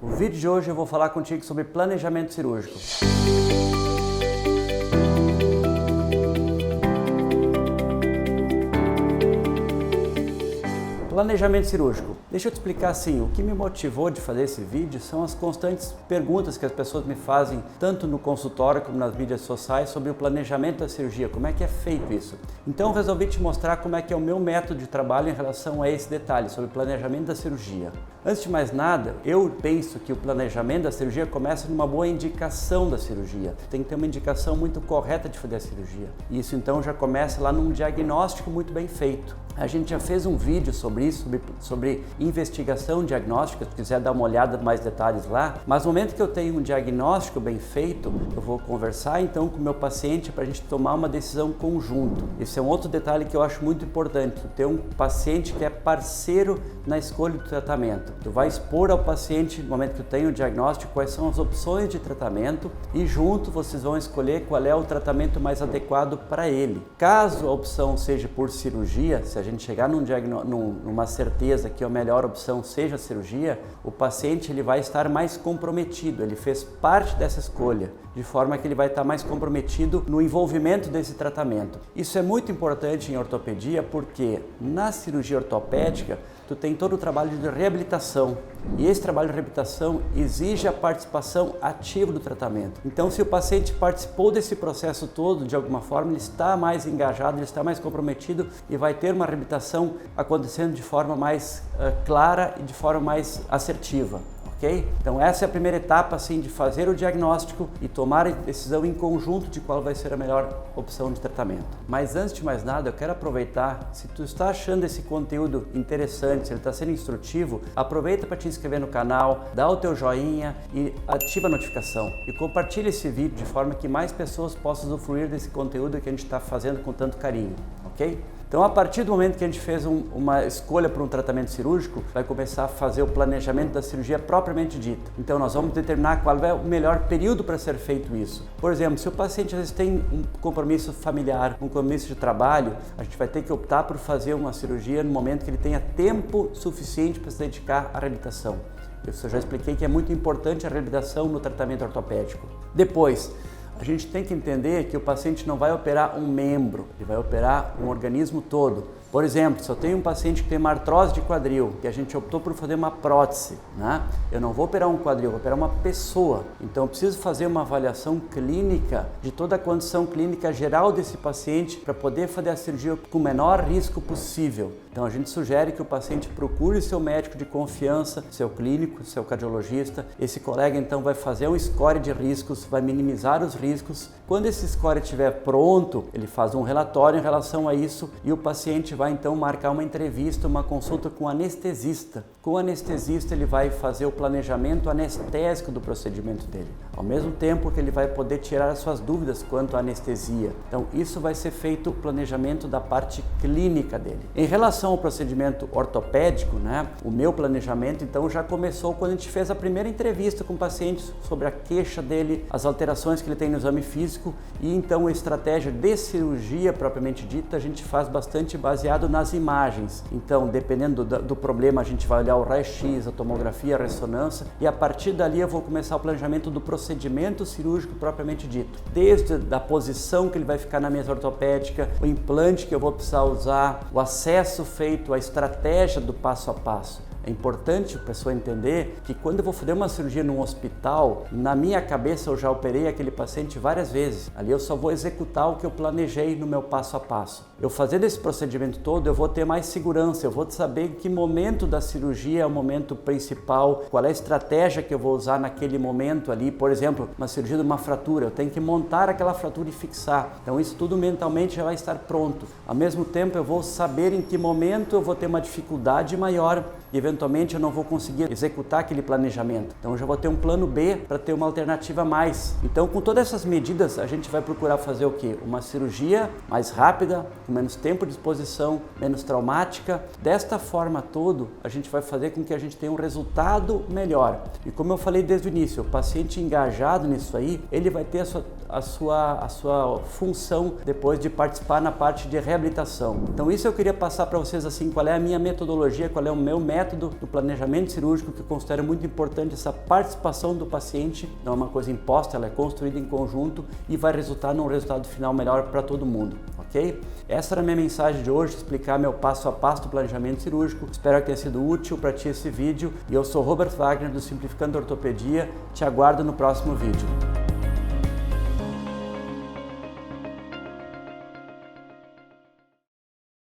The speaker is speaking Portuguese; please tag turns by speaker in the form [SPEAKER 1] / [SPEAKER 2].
[SPEAKER 1] No vídeo de hoje eu vou falar contigo sobre planejamento cirúrgico. Planejamento cirúrgico. Deixa eu te explicar assim, o que me motivou de fazer esse vídeo são as constantes perguntas que as pessoas me fazem, tanto no consultório como nas mídias sociais, sobre o planejamento da cirurgia, como é que é feito isso. Então eu resolvi te mostrar como é que é o meu método de trabalho em relação a esse detalhe, sobre o planejamento da cirurgia. Antes de mais nada, eu penso que o planejamento da cirurgia começa numa boa indicação da cirurgia. Tem que ter uma indicação muito correta de fazer a cirurgia. E isso então já começa lá num diagnóstico muito bem feito. A gente já fez um vídeo sobre isso, sobre investigação diagnóstica, se quiser dar uma olhada mais detalhes lá. Mas no momento que eu tenho um diagnóstico bem feito, eu vou conversar então com o meu paciente para a gente tomar uma decisão conjunto. Esse é um outro detalhe que eu acho muito importante, ter um paciente que é parceiro na escolha do tratamento. Tu vai expor ao paciente, no momento que tu tem o diagnóstico, quais são as opções de tratamento e junto vocês vão escolher qual é o tratamento mais adequado para ele. Caso a opção seja por cirurgia, se a gente chegar numa certeza que a melhor opção seja a cirurgia, o paciente ele vai estar mais comprometido, ele fez parte dessa escolha, de forma que ele vai estar mais comprometido no envolvimento desse tratamento. Isso é muito importante em ortopedia porque na cirurgia ortopédica tu tem todo o trabalho de reabilitação e esse trabalho de reabilitação exige a participação ativa do tratamento. Então, se o paciente participou desse processo todo, de alguma forma, ele está mais engajado, ele está mais comprometido e vai ter uma reabilitação acontecendo de forma mais clara e de forma mais assertiva. Okay? Então essa é a primeira etapa assim, de fazer o diagnóstico e tomar a decisão em conjunto de qual vai ser a melhor opção de tratamento. Mas antes de mais nada, eu quero aproveitar, se tu está achando esse conteúdo interessante, se ele está sendo instrutivo, aproveita para te inscrever no canal, dá o teu joinha e ativa a notificação. E compartilha esse vídeo de forma que mais pessoas possam usufruir desse conteúdo que a gente está fazendo com tanto carinho, ok? Então, a partir do momento que a gente fez uma escolha para um tratamento cirúrgico, vai começar a fazer o planejamento da cirurgia propriamente dita. Então, nós vamos determinar qual é o melhor período para ser feito isso. Por exemplo, se o paciente às vezes tem um compromisso familiar, um compromisso de trabalho, a gente vai ter que optar por fazer uma cirurgia no momento que ele tenha tempo suficiente para se dedicar à reabilitação. Eu já expliquei que é muito importante a reabilitação no tratamento ortopédico. Depois, a gente tem que entender que o paciente não vai operar um membro, ele vai operar um organismo todo. Por exemplo, se eu tenho um paciente que tem uma artrose de quadril, que a gente optou por fazer uma prótese, né? Eu não vou operar um quadril, vou operar uma pessoa. Então eu preciso fazer uma avaliação clínica de toda a condição clínica geral desse paciente para poder fazer a cirurgia com o menor risco possível. Então a gente sugere que o paciente procure seu médico de confiança, seu clínico, seu cardiologista. Esse colega então vai fazer um score de riscos, vai minimizar os riscos. Quando esse score estiver pronto, ele faz um relatório em relação a isso e o paciente vai então marcar uma entrevista, uma consulta com o anestesista. Com o anestesista ele vai fazer o planejamento anestésico do procedimento dele, ao mesmo tempo que ele vai poder tirar as suas dúvidas quanto à anestesia. Então isso vai ser feito o planejamento da parte clínica dele. Em relação ao procedimento ortopédico, né, o meu planejamento então já começou quando a gente fez a primeira entrevista com o paciente sobre a queixa dele, as alterações que ele tem no exame físico e então a estratégia de cirurgia propriamente dita a gente faz bastante baseado nas imagens. Então, dependendo do problema, a gente vai olhar o raio-x, a tomografia, a ressonância e a partir dali eu vou começar o planejamento do procedimento cirúrgico propriamente dito. Desde a posição que ele vai ficar na mesa ortopédica, o implante que eu vou precisar usar, o acesso feito, a estratégia do passo a passo. É importante a pessoa entender que quando eu vou fazer uma cirurgia num hospital, na minha cabeça eu já operei aquele paciente várias vezes. Ali eu só vou executar o que eu planejei no meu passo a passo. Eu fazendo esse procedimento todo, eu vou ter mais segurança, eu vou saber em que momento da cirurgia é o momento principal, qual é a estratégia que eu vou usar naquele momento ali. Por exemplo, uma cirurgia de uma fratura, eu tenho que montar aquela fratura e fixar. Então isso tudo mentalmente já vai estar pronto. Ao mesmo tempo eu vou saber em que momento eu vou ter uma dificuldade maior e eventualmente eu não vou conseguir executar aquele planejamento. Então eu já vou ter um plano B para ter uma alternativa a mais. Então com todas essas medidas a gente vai procurar fazer o quê? Uma cirurgia mais rápida, com menos tempo de exposição, menos traumática. Desta forma todo a gente vai fazer com que a gente tenha um resultado melhor. E como eu falei desde o início, o paciente engajado nisso aí, ele vai ter a sua função depois de participar na parte de reabilitação. Então isso eu queria passar para vocês assim, qual é a minha metodologia, qual é o meu método método do planejamento cirúrgico, que eu considero muito importante essa participação do paciente, não é uma coisa imposta, ela é construída em conjunto e vai resultar num resultado final melhor para todo mundo, ok? Essa era a minha mensagem de hoje, explicar meu passo a passo do planejamento cirúrgico. Espero que tenha sido útil para ti esse vídeo e eu sou Robert Wagner do Simplificando Ortopedia, te aguardo no próximo vídeo.